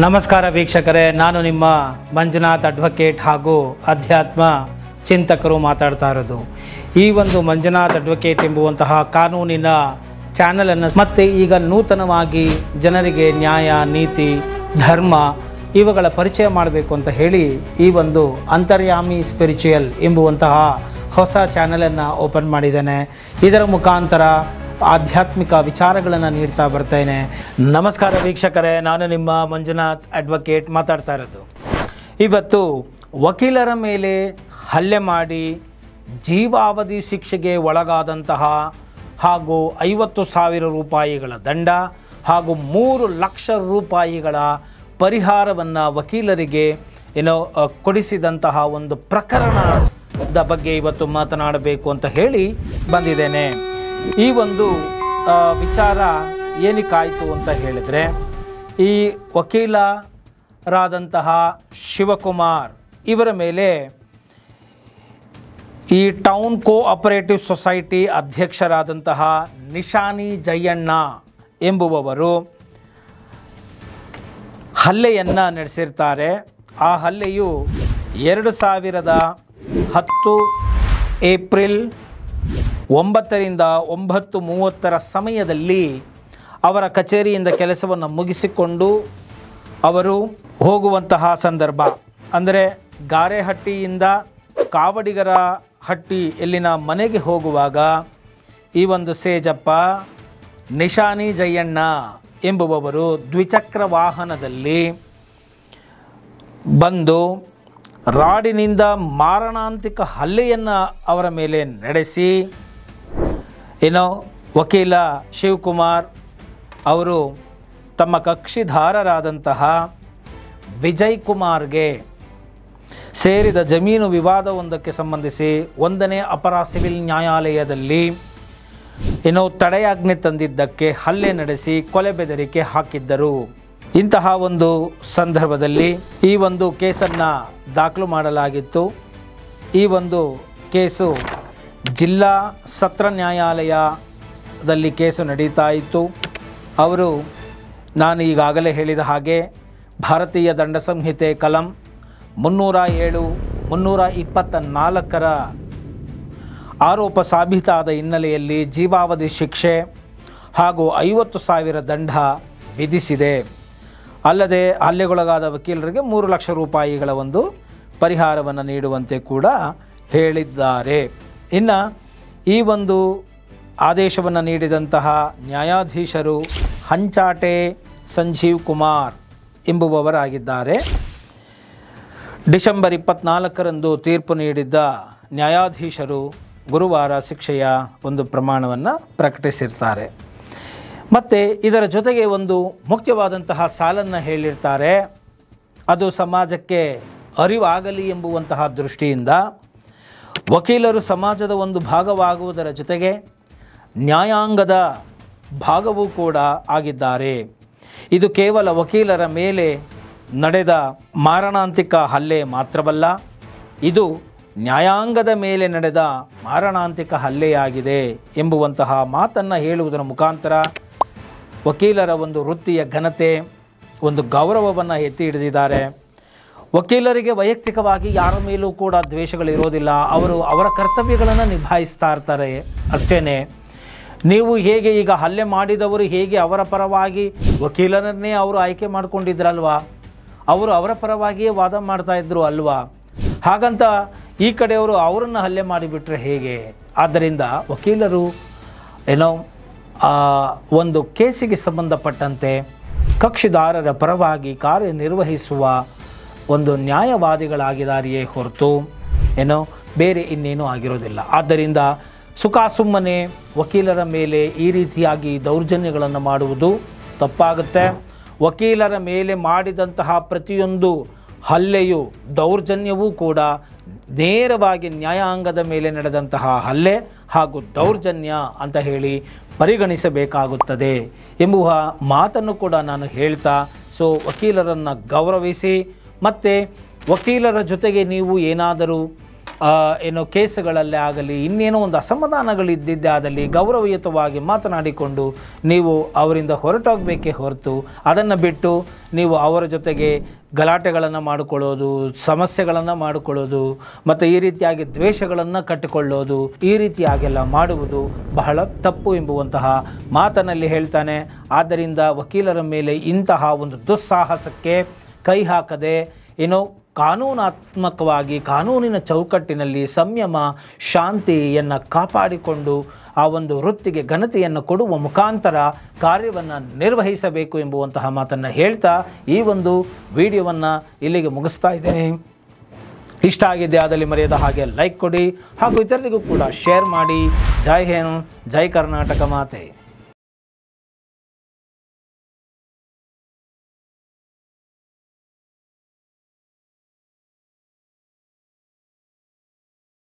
ನಮಸ್ಕಾರ ವೀಕ್ಷಕರೇ, ನಾನು ನಿಮ್ಮ ಮಂಜುನಾಥ್ ಅಡ್ವೊಕೇಟ್ ಹಾಗೂ ಅಧ್ಯಾತ್ಮ ಚಿಂತಕರು ಮಾತಾಡ್ತಾ ಇರೋದು. ಈ ಒಂದು ಮಂಜುನಾಥ್ ಅಡ್ವೊಕೇಟ್ ಎಂಬುವಂತಹ ಕಾನೂನಿನ ಚಾನಲನ್ನು ಮತ್ತೆ ಈಗ ನೂತನವಾಗಿ ಜನರಿಗೆ ನ್ಯಾಯ, ನೀತಿ, ಧರ್ಮ ಇವುಗಳ ಪರಿಚಯ ಮಾಡಬೇಕು ಅಂತ ಹೇಳಿ ಈ ಒಂದು ಅಂತರ್ಯಾಮಿ ಸ್ಪಿರಿಚುಯಲ್ ಎಂಬುವಂತಹ ಹೊಸ ಚಾನಲನ್ನು ಓಪನ್ ಮಾಡಿದ್ದೇನೆ. ಇದರ ಮುಖಾಂತರ ಆಧ್ಯಾತ್ಮಿಕ ವಿಚಾರಗಳನ್ನು ನೀಡ್ತಾ ಬರ್ತೇನೆ. ನಮಸ್ಕಾರ ವೀಕ್ಷಕರೇ, ನಾನು ನಿಮ್ಮ ಮಂಜುನಾಥ್ ಅಡ್ವೊಕೇಟ್ ಮಾತಾಡ್ತಾ ಇರೋದು. ಇವತ್ತು ವಕೀಲರ ಮೇಲೆ ಹಲ್ಲೆ ಮಾಡಿ ಜೀವಾವಧಿ ಶಿಕ್ಷೆಗೆ ಒಳಗಾದಂತಹ ಹಾಗೂ 50,000 ರೂಪಾಯಿಗಳ ದಂಡ ಹಾಗೂ 3 ಲಕ್ಷ ರೂಪಾಯಿಗಳ ಪರಿಹಾರವನ್ನು ವಕೀಲರಿಗೆ ಕೊಡಿಸಿದಂತಹ ಒಂದು ಪ್ರಕರಣದ ಬಗ್ಗೆ ಇವತ್ತು ಮಾತನಾಡಬೇಕು ಅಂತ ಹೇಳಿ ಬಂದಿದ್ದೇನೆ. ಈ ಒಂದು ವಿಚಾರ ಏನಕ್ಕಾಯಿತು ಅಂತ ಹೇಳಿದರೆ, ಈ ವಕೀಲರಾದಂತಹ ಶಿವಕುಮಾರ್ ಇವರ ಮೇಲೆ ಈ ಟೌನ್ ಕೋಆಪರೇಟಿವ್ ಸೊಸೈಟಿ ಅಧ್ಯಕ್ಷರಾದಂತಹ ನಿಶಾನಿ ಜಯಣ್ಣ ಎಂಬುವವರು ಹಲ್ಲೆಯನ್ನು ನಡೆಸಿರ್ತಾರೆ. ಆ ಹಲ್ಲೆಯು 2010 ಏಪ್ರಿಲ್ 9ರಿಂದ 9:30 ಸಮಯದಲ್ಲಿ ಅವರ ಕಚೇರಿಯಿಂದ ಕೆಲಸವನ್ನು ಮುಗಿಸಿಕೊಂಡು ಅವರು ಹೋಗುವಂತಹ ಸಂದರ್ಭ. ಅಂದರೆ ಗಾರೆಹಟ್ಟಿಯಿಂದ ಕಾವಡಿಗರ ಹಟ್ಟಿ ಎಲ್ಲಿನ ಮನೆಗೆ ಹೋಗುವಾಗ ಈ ಒಂದು ಸೇಜಪ್ಪ ನಿಶಾನಿ ಜಯಣ್ಣ ಎಂಬುವವರು ದ್ವಿಚಕ್ರ ವಾಹನದಲ್ಲಿ ಬಂದು ರಾಡಿನಿಂದ ಮಾರಣಾಂತಿಕ ಹಲ್ಲೆಯನ್ನು ಅವರ ಮೇಲೆ ನಡೆಸಿ ವಕೀಲ ಶಿವಕುಮಾರ್ ಅವರು ತಮ್ಮ ಕಕ್ಷಿದಾರರಾದಂತಹ ವಿಜಯ್ ಕುಮಾರ್ಗೆ ಸೇರಿದ ಜಮೀನು ವಿವಾದವೊಂದಕ್ಕೆ ಸಂಬಂಧಿಸಿ 1ನೇ ಅಪರ ಸಿವಿಲ್ ನ್ಯಾಯಾಲಯದಲ್ಲಿ ತಡೆಯಾಜ್ಞೆ ತಂದಿದ್ದಕ್ಕೆ ಹಲ್ಲೆ ನಡೆಸಿ ಕೊಲೆ ಬೆದರಿಕೆ ಹಾಕಿದ್ದರು. ಇಂತಹ ಒಂದು ಸಂದರ್ಭದಲ್ಲಿ ಈ ಒಂದು ಕೇಸನ್ನು ದಾಖಲು ಮಾಡಲಾಗಿತ್ತು. ಈ ಒಂದು ಕೇಸು ಜಿಲ್ಲಾ ಸತ್ರ ನ್ಯಾಯಾಲಯದಲ್ಲಿ ಕೇಸು ನಡೀತಾ ಇತ್ತು. ಅವರು ನಾನು ಈಗಾಗಲೇ ಹೇಳಿದ ಹಾಗೆ ಭಾರತೀಯ ದಂಡ ಸಂಹಿತೆ ಕಲಂ 307, 324 ಆರೋಪ ಸಾಬೀತಾದ ಹಿನ್ನೆಲೆಯಲ್ಲಿ ಜೀವಾವಧಿ ಶಿಕ್ಷೆ ಹಾಗೂ 50,000 ದಂಡ ವಿಧಿಸಿದೆ. ಅಲ್ಲದೆ ಹಲ್ಲೆಗೊಳಗಾದ ವಕೀಲರಿಗೆ 3 ಲಕ್ಷ ರೂಪಾಯಿಗಳ ಒಂದು ಪರಿಹಾರವನ್ನು ನೀಡುವಂತೆ ಕೂಡ ಹೇಳಿದ್ದಾರೆ. ಇನ್ನು ಈ ಒಂದು ಆದೇಶವನ್ನು ನೀಡಿದಂತಹ ನ್ಯಾಯಾಧೀಶರು ಹಂಚಾಟೆ ಸಂಜೀವ್ ಕುಮಾರ್ ಎಂಬುವವರಾಗಿದ್ದಾರೆ. ಡಿಸೆಂಬರ್ 24ರಂದು ತೀರ್ಪು ನೀಡಿದ್ದ ನ್ಯಾಯಾಧೀಶರು ಗುರುವಾರ ಶಿಕ್ಷೆಯ ಒಂದು ಪ್ರಮಾಣವನ್ನು ಪ್ರಕಟಿಸಿರ್ತಾರೆ. ಮತ್ತು ಇದರ ಜೊತೆಗೆ ಒಂದು ಮುಖ್ಯವಾದಂತಹ ಸಾಲನ್ನು ಹೇಳಿರ್ತಾರೆ. ಅದು ಸಮಾಜಕ್ಕೆ ಅರಿವಾಗಲಿ ಎಂಬುವಂತಹ ದೃಷ್ಟಿಯಿಂದ ವಕೀಲರು ಸಮಾಜದ ಒಂದು ಭಾಗವಾಗುವುದರ ಜೊತೆಗೆ ನ್ಯಾಯಾಂಗದ ಭಾಗವೂ ಕೂಡ ಆಗಿದ್ದಾರೆ. ಇದು ಕೇವಲ ವಕೀಲರ ಮೇಲೆ ನಡೆದ ಮಾರಣಾಂತಿಕ ಹಲ್ಲೆ ಮಾತ್ರವಲ್ಲ, ಇದು ನ್ಯಾಯಾಂಗದ ಮೇಲೆ ನಡೆದ ಮಾರಣಾಂತಿಕ ಹಲ್ಲೆಯಾಗಿದೆ ಎಂಬುವಂತಹ ಮಾತನ್ನು ಹೇಳುವುದರ ಮುಖಾಂತರ ವಕೀಲರ ಒಂದು ವೃತ್ತಿಯ ಘನತೆ, ಒಂದು ಗೌರವವನ್ನು ಎತ್ತಿ ಹಿಡಿದಿದ್ದಾರೆ. ವಕೀಲರಿಗೆ ವೈಯಕ್ತಿಕವಾಗಿ ಯಾರ ಮೇಲೂ ಕೂಡ ದ್ವೇಷಗಳಿರೋದಿಲ್ಲ. ಅವರು ಅವರ ಕರ್ತವ್ಯಗಳನ್ನು ನಿಭಾಯಿಸ್ತಾ ಇರ್ತಾರೆ ಅಷ್ಟೇ. ನೀವು ಹೇಗೆ ಈಗ ಹಲ್ಲೆ ಮಾಡಿದವರು ಹೇಗೆ ಅವರ ಪರವಾಗಿ ವಕೀಲರನ್ನೇ ಅವರು ಆಯ್ಕೆ ಮಾಡಿಕೊಂಡಿದ್ರಲ್ವಾ, ಅವರು ಅವರ ಪರವಾಗಿಯೇ ವಾದ ಮಾಡ್ತಾಯಿದ್ರು ಅಲ್ವಾ, ಹಾಗಂತ ಈ ಕಡೆಯವರು ಅವರನ್ನು ಹಲ್ಲೆ ಮಾಡಿಬಿಟ್ರೆ ಹೇಗೆ? ಆದ್ದರಿಂದ ವಕೀಲರು ಒಂದು ಕೇಸಿಗೆ ಸಂಬಂಧಪಟ್ಟಂತೆ ಕಕ್ಷಿದಾರರ ಪರವಾಗಿ ಕಾರ್ಯನಿರ್ವಹಿಸುವ ಒಂದು ನ್ಯಾಯವಾದಿಗಳಾಗಿದ್ದಾರೆಯೇ ಹೊರತು ಬೇರೆ ಇನ್ನೇನೂ ಆಗಿರೋದಿಲ್ಲ. ಆದ್ದರಿಂದ ಸುಮ್ಮನೆ ವಕೀಲರ ಮೇಲೆ ಈ ರೀತಿಯಾಗಿ ದೌರ್ಜನ್ಯಗಳನ್ನು ಮಾಡುವುದು ತಪ್ಪಾಗುತ್ತೆ. ವಕೀಲರ ಮೇಲೆ ಮಾಡಿದಂತಹ ಪ್ರತಿಯೊಂದು ಹಲ್ಲೆಯು, ದೌರ್ಜನ್ಯವೂ ಕೂಡ ನೇರವಾಗಿ ನ್ಯಾಯಾಂಗದ ಮೇಲೆ ನಡೆದಂತಹ ಹಲ್ಲೆ ಹಾಗೂ ದೌರ್ಜನ್ಯ ಅಂತ ಹೇಳಿ ಪರಿಗಣಿಸಬೇಕಾಗುತ್ತದೆ ಎಂಬುವ ಮಾತನ್ನು ಕೂಡ ನಾನು ಹೇಳ್ತಾ, ವಕೀಲರನ್ನು ಗೌರವಿಸಿ ಮತ್ತು ವಕೀಲರ ಜೊತೆಗೆ ನೀವು ಏನಾದರೂ ಏನು ಕೇಸುಗಳಲ್ಲೇ ಆಗಲಿ ಇನ್ನೇನೋ ಒಂದು ಅಸಮಾಧಾನಗಳಿದ್ದಿದ್ದೇ ಆದಲ್ಲಿ ಗೌರವಯುತವಾಗಿ ಮಾತನಾಡಿಕೊಂಡು ನೀವು ಅವರಿಂದ ಹೊರಟೋಗಬೇಕೇ ಹೊರತು ಅದನ್ನು ಬಿಟ್ಟು ನೀವು ಅವರ ಜೊತೆಗೆ ಗಲಾಟೆಗಳನ್ನು ಮಾಡಿಕೊಳ್ಳೋದು, ಸಮಸ್ಯೆಗಳನ್ನು ಮಾಡಿಕೊಳ್ಳೋದು ಮತ್ತು ಈ ರೀತಿಯಾಗಿ ದ್ವೇಷಗಳನ್ನು ಕಟ್ಟಿಕೊಳ್ಳೋದು, ಈ ರೀತಿಯಾಗೆಲ್ಲ ಮಾಡುವುದು ಬಹಳ ತಪ್ಪು ಎಂಬುವಂತಹ ಮಾತನಲ್ಲಿ ಹೇಳ್ತಾನೆ. ಆದ್ದರಿಂದ ವಕೀಲರ ಮೇಲೆ ಇಂತಹ ಒಂದು ದುಸ್ಸಾಹಸಕ್ಕೆ ಕೈ ಹಾಕದೆ ಏನೋ ಕಾನೂನಾತ್ಮಕವಾಗಿ ಕಾನೂನಿನ ಚೌಕಟ್ಟಿನಲ್ಲಿ ಸಂಯಮ ಶಾಂತಿಯನ್ನು ಕಾಪಾಡಿಕೊಂಡು ಆ ಒಂದು ವೃತ್ತಿಗೆ ಘನತೆಯನ್ನು ಕೊಡುವ ಮುಖಾಂತರ ಕಾರ್ಯವನ್ನು ನಿರ್ವಹಿಸಬೇಕು ಎಂಬುವಂತಹ ಮಾತನ್ನು ಹೇಳ್ತಾ ಈ ಒಂದು ವಿಡಿಯೋವನ್ನು ಇಲ್ಲಿಗೆ ಮುಗಿಸ್ತಾ ಇದ್ದೇನೆ. ಇಷ್ಟ ಆಗಿದ್ದೆ ಆದಲ್ಲಿ ಮರೆಯದ ಹಾಗೆ ಲೈಕ್ ಕೊಡಿ ಹಾಗೂ ಇತರರಿಗೂ ಕೂಡ ಶೇರ್ ಮಾಡಿ. ಜೈ ಹಿಂದ್, ಜೈ ಕರ್ನಾಟಕ ಮಾತೆ.